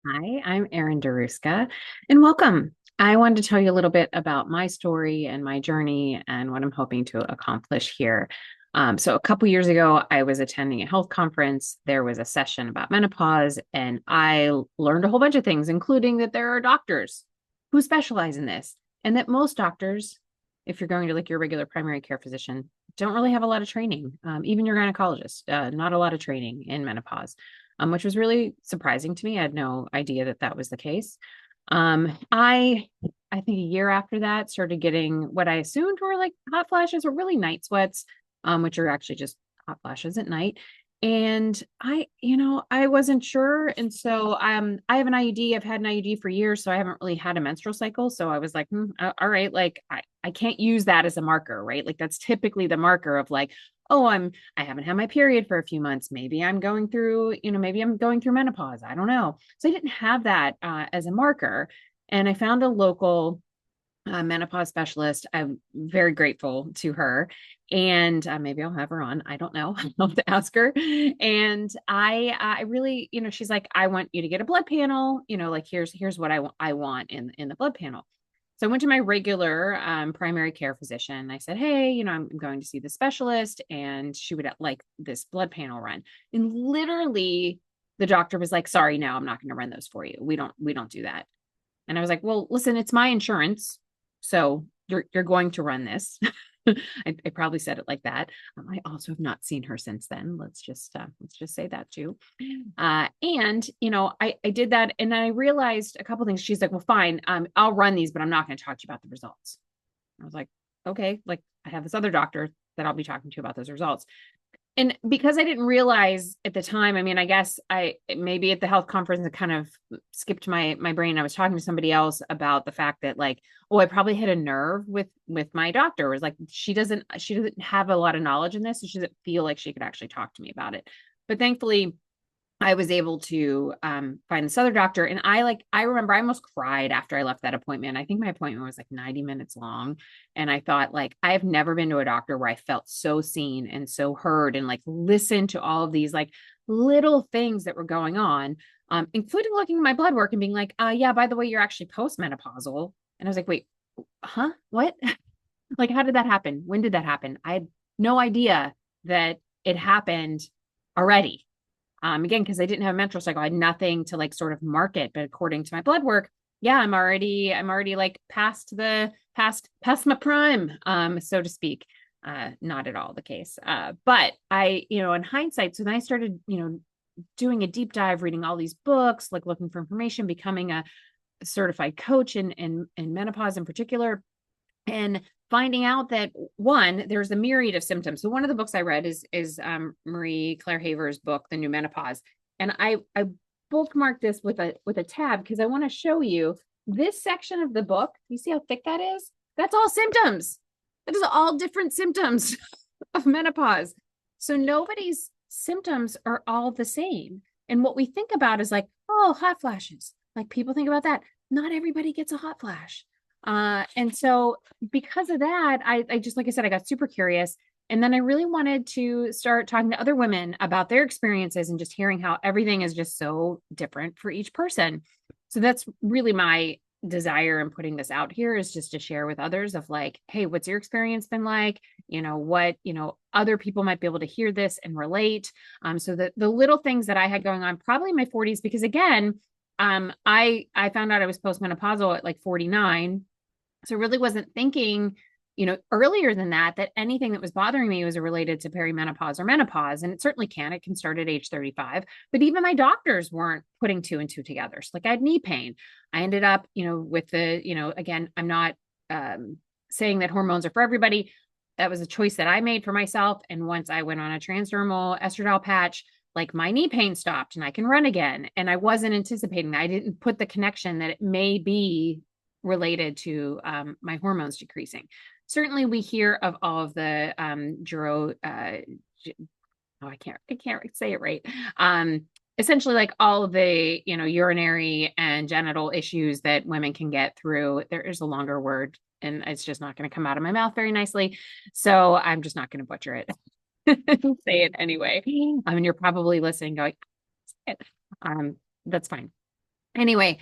Hi, I'm Erin Daruszka, and welcome. I wanted to tell you a little bit about my story and my journey and what I'm hoping to accomplish here. So, a couple years ago, I was attending a health conference. There was a session about menopause, and I learned a whole bunch of things, including that there are doctors who specialize in this, and that most doctors, if you're going to like your regular primary care physician, don't really have a lot of training. Even your gynecologist, not a lot of training in menopause, which was really surprising to me. I had no idea that that was the case. I think a year after that started getting what I assumed were like hot flashes or really night sweats, which are actually just hot flashes at night. And I wasn't sure. And so I have an IUD. I've had an IUD for years, so I haven't really had a menstrual cycle. So I was like, all right, like I can't use that as a marker, right? Like that's typically the marker of like, oh, I haven't had my period for a few months. Maybe I'm going through, maybe I'm going through menopause. I don't know. So I didn't have that as a marker. And I found a local menopause specialist. I'm very grateful to her. And maybe I'll have her on. I don't know. I'll have to ask her. And I really, she's like, I want you to get a blood panel. Like here's what I want in the blood panel. So I went to my regular primary care physician. I said, hey, I'm going to see the specialist, and she would like this blood panel run. And literally, the doctor was like, sorry, no, I'm not going to run those for you. We don't do that. And I was like, well, listen, it's my insurance. So you're going to run this. I probably said it like that. I also have not seen her since then. Let's just say that too. And I did that, and then I realized a couple things. She's like, "Well, fine, I'll run these, but I'm not going to talk to you about the results." I was like, "Okay." Like I have this other doctor that I'll be talking to about those results. And because I didn't realize at the time, I mean, I guess I maybe at the health conference it kind of skipped my brain. I was talking to somebody else about the fact that like, oh, I probably hit a nerve with my doctor. It was like she doesn't have a lot of knowledge in this, and she doesn't feel like she could actually talk to me about it. But thankfully, I was able to find this other doctor. And I remember I almost cried after I left that appointment. I think my appointment was like 90 minutes long. And I thought, like, I've never been to a doctor where I felt so seen and so heard and like listened to all of these like little things that were going on, including looking at my blood work and being like, yeah, by the way, you're actually postmenopausal. And I was like, wait, huh? What? Like, how did that happen? When did that happen? I had no idea that it happened already. Again, because I didn't have a menstrual cycle, I had nothing to like sort of market. But according to my blood work, yeah, I'm already like past my prime, so to speak. Not at all the case. But in hindsight, so then I started, doing a deep dive, reading all these books, like looking for information, becoming a certified coach in menopause in particular, and finding out that one, there's a myriad of symptoms. So one of the books I read is Marie Claire Haver's book, The New Menopause, and I bookmarked this with a tab because I want to show you this section of the book. You see how thick that is? That's all symptoms. That is all different symptoms of menopause. So nobody's symptoms are all the same. And what we think about is like, oh, hot flashes. Like people think about that. Not everybody gets a hot flash. And so because of that, I just, like I said, I got super curious. And then I really wanted to start talking to other women about their experiences and just hearing how everything is just so different for each person. So that's really my desire in putting this out here, is just to share with others of like, hey, what's your experience been like? What, other people might be able to hear this and relate. So that the little things that I had going on probably in my 40s, because again, I found out I was postmenopausal at like 49. So I really wasn't thinking, earlier than that anything that was bothering me was related to perimenopause or menopause. And it certainly can. It can start at age 35. But even my doctors weren't putting two and two together. So like I had knee pain. I ended up, with the, again, I'm not saying that hormones are for everybody. That was a choice that I made for myself. And once I went on a transdermal estradiol patch, like my knee pain stopped and I can run again. And I wasn't anticipating that. I didn't put the connection that it may be related to my hormones decreasing. Certainly, we hear of all of the I can't say it right. Essentially, like all of the urinary and genital issues that women can get through. There is a longer word, and it's just not going to come out of my mouth very nicely. So I'm just not going to butcher it. Say it anyway. I mean, you're probably listening, going, um, that's fine. Anyway,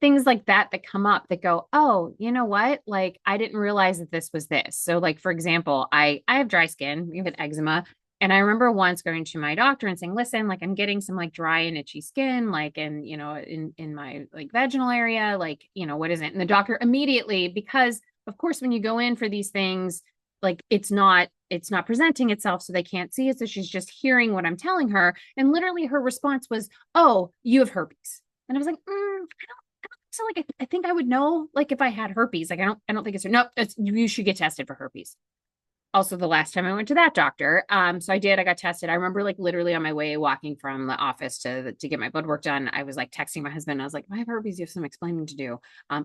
things like that come up that go, oh, you know what? Like I didn't realize that this was this. So like for example, I have dry skin, we have eczema. And I remember once going to my doctor and saying, listen, like I'm getting some like dry and itchy skin, like and in my like vaginal area, like, what is it? And the doctor immediately, because of course when you go in for these things, like it's not presenting itself, so they can't see it. So she's just hearing what I'm telling her. And literally her response was, oh, you have herpes. And I was like, so like I think I would know like if I had herpes. Like I don't think it's no, you should get tested for herpes. Also, the last time I went to that doctor, so I got tested. I remember like literally on my way walking from the office to get my blood work done, I was like texting my husband. I was like, I have herpes. You have some explaining to do. I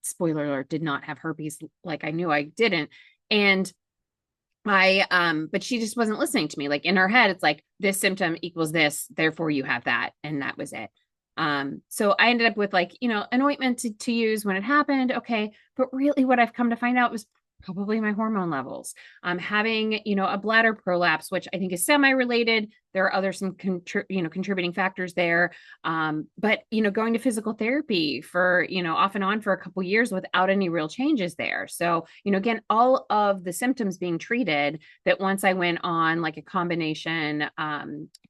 spoiler alert, did not have herpes. Like I knew I didn't, and but she just wasn't listening to me. Like in her head, it's like this symptom equals this, therefore you have that, and that was it. So I ended up with like, an ointment to use when it happened. Okay. But really what I've come to find out was probably my hormone levels. Having, a bladder prolapse, which I think is semi-related. There are other some contributing factors there. But going to physical therapy for, off and on for a couple years without any real changes there. So, again, all of the symptoms being treated, that once I went on like a combination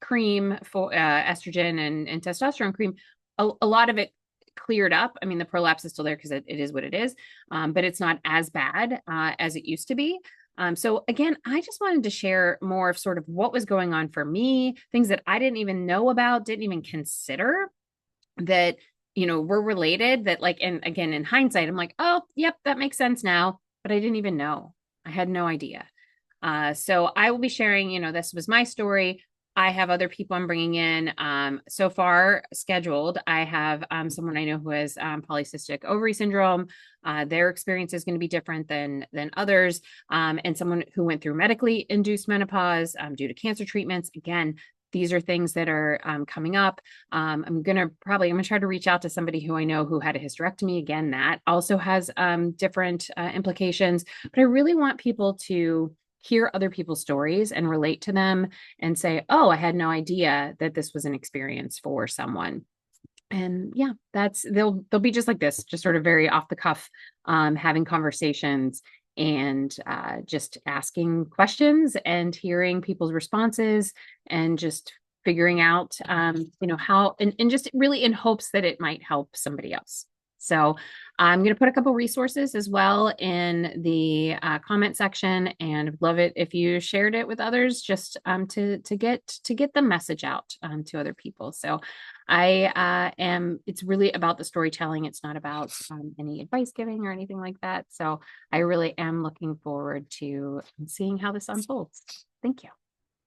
cream for estrogen and testosterone cream, a lot of it cleared up. I mean, the prolapse is still there because it is what it is, but it's not as bad as it used to be. So again, I just wanted to share more of sort of what was going on for me, things that I didn't even know about, didn't even consider that, were related, that like, and again, in hindsight, I'm like, oh, yep, that makes sense now, but I didn't even know. I had no idea. So I will be sharing, this was my story. I have other people I'm bringing in. So far scheduled, I have someone I know who has polycystic ovary syndrome. Their experience is going to be different than others, and someone who went through medically induced menopause due to cancer treatments. Again, these are things that are coming up. I'm gonna try to reach out to somebody who I know who had a hysterectomy. Again, that also has different implications. But I really want people to hear other people's stories and relate to them and say, oh, I had no idea that this was an experience for someone. And yeah, they'll be just like this, just sort of very off the cuff, having conversations and just asking questions and hearing people's responses and just figuring out how, and just really in hopes that it might help somebody else. So I'm going to put a couple resources as well in the comment section, and would love it if you shared it with others, just to get the message out to other people. So it's really about the storytelling. It's not about any advice giving or anything like that. So I really am looking forward to seeing how this unfolds. Thank you.